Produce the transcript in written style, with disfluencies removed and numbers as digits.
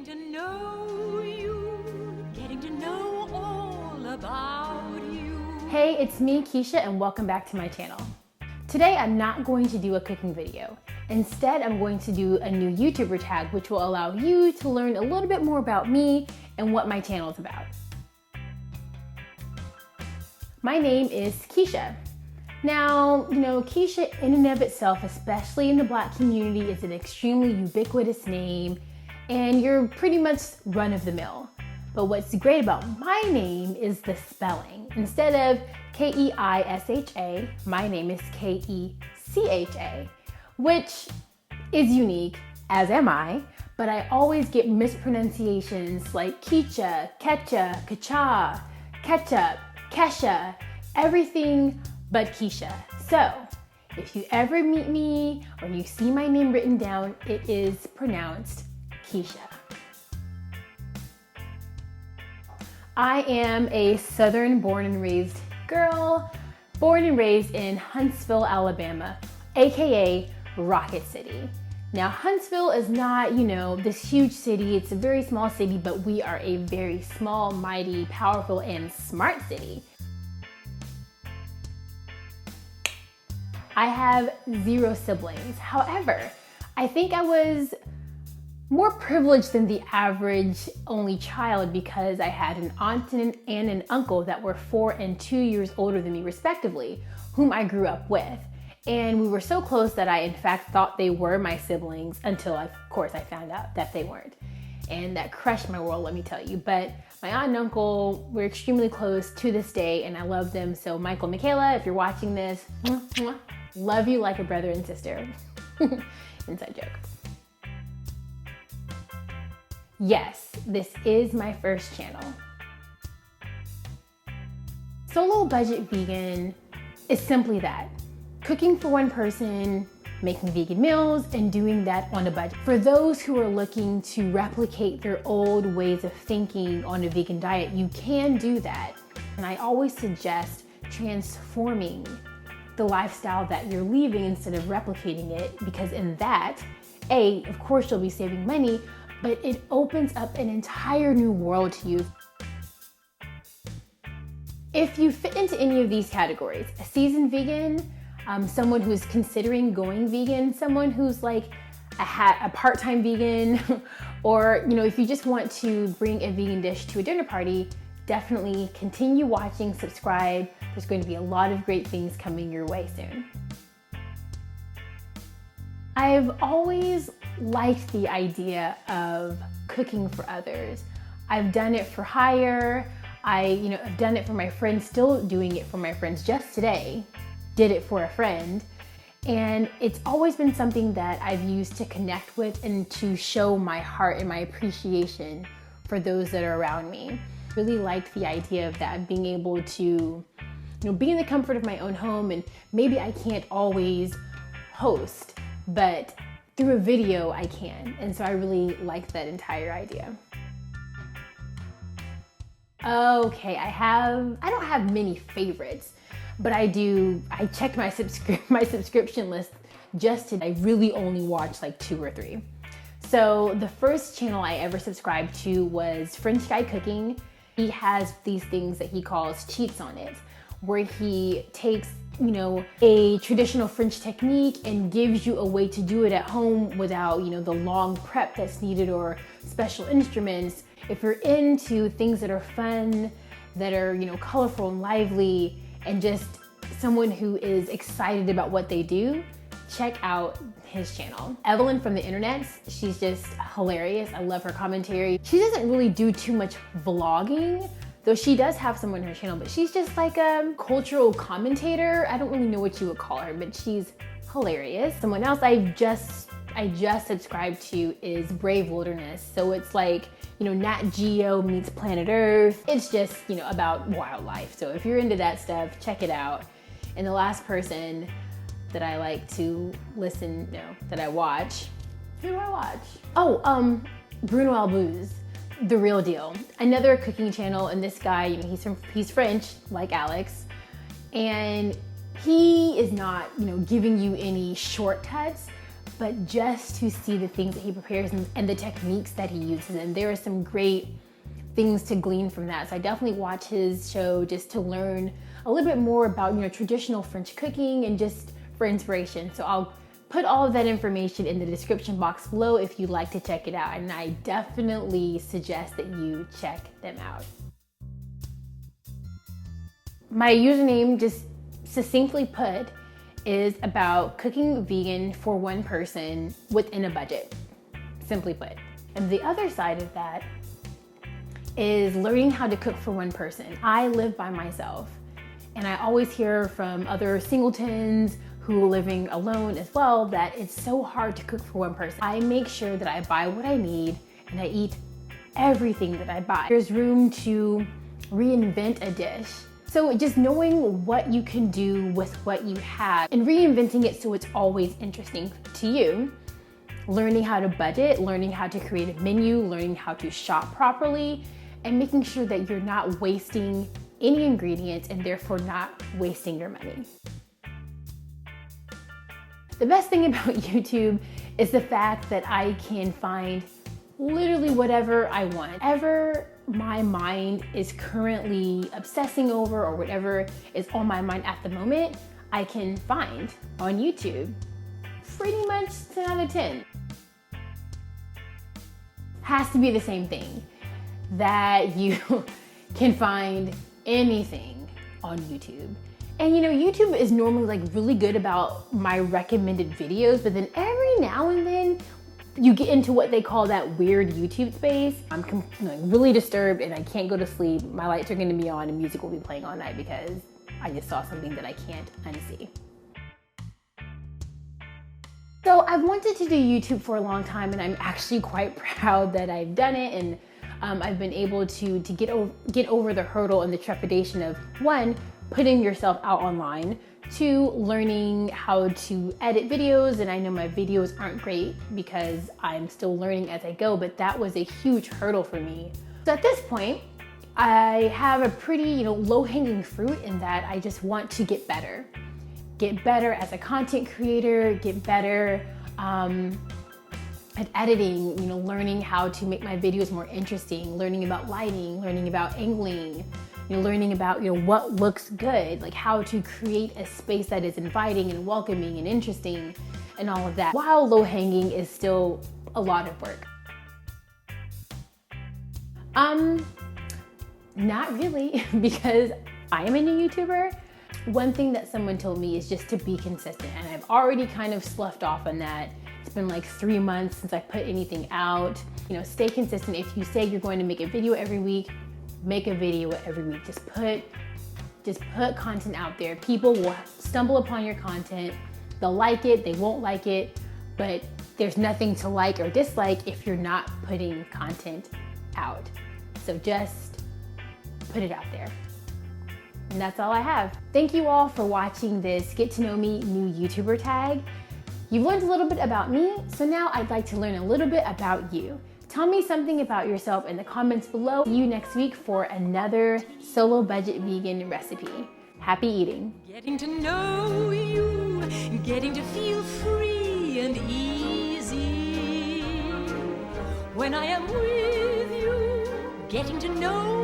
to know you, getting to know all about you. Hey, it's me, Keisha, and welcome back to my channel. Today, I'm not going to do a cooking video. Instead, I'm going to do a new YouTuber tag, which will allow you to learn a little bit more about me and what my channel is about. My name is Keisha. Now, Keisha in and of itself, especially in the Black community, is an extremely ubiquitous name, and you're pretty much run of the mill. But what's great about my name is the spelling. Instead of Keisha, my name is Kecha, which is unique, as am I, but I always get mispronunciations like Keisha, Ketcha, Kacha, Ketchup, Kesha, everything but Keisha. So, if you ever meet me or you see my name written down, it is pronounced Keisha. I am a Southern born and raised girl, born and raised in Huntsville, Alabama, aka Rocket City. Now, Huntsville is not, this huge city. It's a very small city, but we are a very small, mighty, powerful, and smart city. I have 0 siblings. However, I think I was more privileged than the average only child because I had an aunt and an uncle that were 4 and 2 years older than me respectively, whom I grew up with. And we were so close that I in fact thought they were my siblings until of course I found out that they weren't. And that crushed my world, let me tell you. But my aunt and uncle were extremely close to this day and I love them. So Michael, Michaela, if you're watching this, love you like a brother and sister. Inside joke. Yes, this is my first channel. Solo budget vegan is simply that. Cooking for one person, making vegan meals, and doing that on a budget. For those who are looking to replicate their old ways of thinking on a vegan diet, you can do that. And I always suggest transforming the lifestyle that you're leaving instead of replicating it, because in that, of course you'll be saving money, but it opens up an entire new world to you. If you fit into any of these categories, a seasoned vegan, someone who's considering going vegan, someone who's like a part-time vegan, or if you just want to bring a vegan dish to a dinner party, definitely continue watching, subscribe. There's going to be a lot of great things coming your way soon. I've always liked the idea of cooking for others. I've done it for hire. I've done it for my friends, still doing it for my friends. Just today, did it for a friend. And it's always been something that I've used to connect with and to show my heart and my appreciation for those that are around me. Really liked the idea of that, being able to be in the comfort of my own home, and maybe I can't always host, but through a video I can. And so I really liked that entire idea. Okay, I don't have many favorites, but I checked my subscription list just today. I really only watched like 2 or 3. So the first channel I ever subscribed to was French Guy Cooking. He has these things that he calls cheats on it, where he takes, a traditional French technique and gives you a way to do it at home without, the long prep that's needed or special instruments. If you're into things that are fun, that are, colorful and lively, and just someone who is excited about what they do, check out his channel. Evelyn from the internet, she's just hilarious. I love her commentary. She doesn't really do too much vlogging, though she does have someone on her channel, but she's just like a cultural commentator. I don't really know what you would call her, but she's hilarious. Someone else I just subscribed to is Brave Wilderness. So it's like, Nat Geo meets Planet Earth. It's just, about wildlife. So if you're into that stuff, check it out. And the last person that I like to that I watch, who do I watch? Oh, Bruno Albouz, The Real Deal. Another cooking channel, and this guy, he's French, like Alex, and he is not, giving you any shortcuts, but just to see the things that he prepares and the techniques that he uses. And there are some great things to glean from that. So I definitely watch his show just to learn a little bit more about, traditional French cooking and just for inspiration. So I'll put all of that information in the description box below if you'd like to check it out. And I definitely suggest that you check them out. My username, just succinctly put, is about cooking vegan for one person within a budget, simply put. And the other side of that is learning how to cook for one person. I live by myself, and I always hear from other singletons who are living alone as well that it's so hard to cook for one person. I make sure that I buy what I need and I eat everything that I buy. There's room to reinvent a dish. So just knowing what you can do with what you have and reinventing it so it's always interesting to you. Learning how to budget, learning how to create a menu, learning how to shop properly, and making sure that you're not wasting any ingredients and therefore not wasting your money. The best thing about YouTube is the fact that I can find literally whatever I want. Whatever my mind is currently obsessing over or whatever is on my mind at the moment, I can find on YouTube. Pretty much 10 out of 10. Has to be the same thing, that you can find anything on YouTube. And YouTube is normally like really good about my recommended videos, but then every now and then you get into what they call that weird YouTube space. I'm really disturbed and I can't go to sleep. My lights are gonna be on and music will be playing all night because I just saw something that I can't unsee. So I've wanted to do YouTube for a long time, and I'm actually quite proud that I've done it, and I've been able to get over the hurdle and the trepidation of, one, putting yourself out online, two, learning how to edit videos. And I know my videos aren't great because I'm still learning as I go, but that was a huge hurdle for me. So at this point, I have a pretty low-hanging fruit in that I just want to get better. Get better as a content creator, get better at editing, learning how to make my videos more interesting, learning about lighting, learning about angling, learning about what looks good, like how to create a space that is inviting and welcoming and interesting and all of that. While low hanging is still a lot of work. Not really, because I am a new YouTuber. One thing that someone told me is just to be consistent, and I've already kind of sloughed off on that. It's been like 3 months since I put anything out. Stay consistent. If you say you're going to make a video every week, make a video every week. Just put content out there. People will stumble upon your content. They'll like it, they won't like it, but there's nothing to like or dislike if you're not putting content out. So just put it out there. And that's all I have. Thank you all for watching this Get to Know Me new YouTuber tag. You've learned a little bit about me, so now I'd like to learn a little bit about you. Tell me something about yourself in the comments below. See you next week for another solo budget vegan recipe. Happy eating. Getting to know you, getting to feel free and easy. When I am with you, getting to know